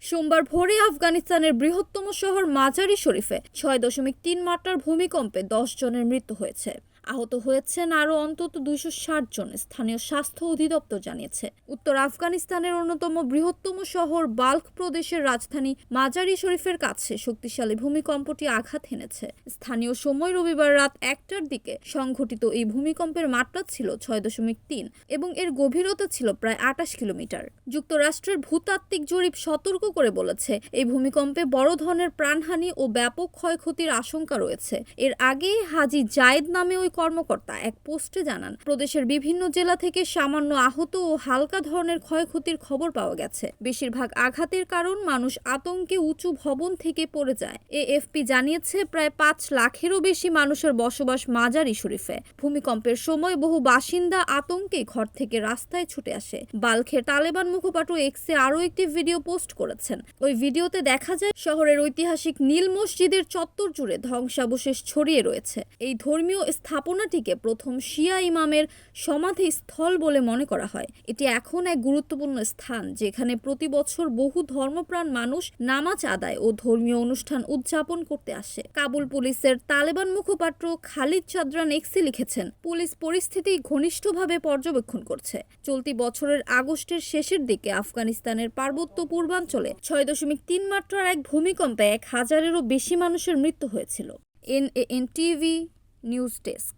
সোমবার ভোরে আফগানিস্তানের বৃহত্তম শহর মাজারি শরীফে 6.3 মাত্রার ভূমিকম্পে 10 জনের মৃত্যু হয়েছে। আহত হয়েছেন আরও অন্তত 260 জন, স্থানীয় স্বাস্থ্য অধিদপ্তর জানিয়েছে। উত্তর আফগানিস্তানের অন্যতম বৃহত্তম শহর বাল্খ প্রদেশের রাজধানী মাজারি শরীফের কাছে শক্তিশালী ভূমিকম্পটি আঘাত হেনেছে। স্থানীয় সময় রবিবার রাত 1টার দিকে সংঘটিত এই ভূমিকম্পের মাত্রা ছিল 6.3 এবং এর গভীরতা ছিল প্রায় 28 কিলোমিটার। যুক্তরাষ্ট্রের ভূতাত্ত্বিক জরিপ সতর্ক করে বলেছে, এই ভূমিকম্পে বড় ধরনের প্রাণহানি ও ব্যাপক ক্ষয়ক্ষতির আশঙ্কা রয়েছে। এর আগে হাজি জায়েদ নামে ওই কর্মকর্তা এক পোস্টে জানান, প্রদেশের বিভিন্ন জেলা থেকে সামান্য আহত ও হালকা ধরনের ক্ষয়ক্ষতির খবর পাওয়া গেছে। বেশিরভাগ আঘাতের কারণ মানুষ আতঙ্কে উঁচু ভবন থেকে পড়ে যায়। এএফপি জানিয়েছে, প্রায় 5 লাখেরও বেশি মানুষের বসবাস মাজারি শরীফে। ভূমিকম্পের সময় বহু বাসিন্দা আতঙ্কে ঘর থেকে রাস্তায় ছুটে আসে। বাল্খের তালেবান মুখপাত্র এক্সে আরও একটি ভিডিও পোস্ট করেছেন। ওই ভিডিওতে দেখা যায় শহরের ঐতিহাসিক নীল মসজিদের চত্বর জুড়ে ধ্বংসাবশেষ ছড়িয়ে রয়েছে। এই ধর্মীয় স্থাপনাটিকে প্রথম শিয়া ইমামের সমাধি স্থল বলে মনে করা হয়। এটি এখন এক গুরুত্বপূর্ণ স্থান, যেখানে প্রতি বছর বহু ধর্মপ্রাণ মানুষ নামাজ আদায় ও ধর্মীয় অনুষ্ঠান উদযাপন করতে আসে। কাবুল পুলিশের তালেবান মুখপাত্র খালিদ চাদ্রান এক্সে লিখেছেন, পুলিশ পরিস্থিতি ঘনিষ্ঠভাবে পর্যবেক্ষণ করছে। চলতি বছরের আগস্টের শেষের দিকে আফগানিস্তানের পার্বত্য পূর্বাঞ্চলে 6.3 মাত্রার এক ভূমিকম্পে 1000-এরও বেশি মানুষের মৃত্যু হয়েছিল। NAN TV news desk.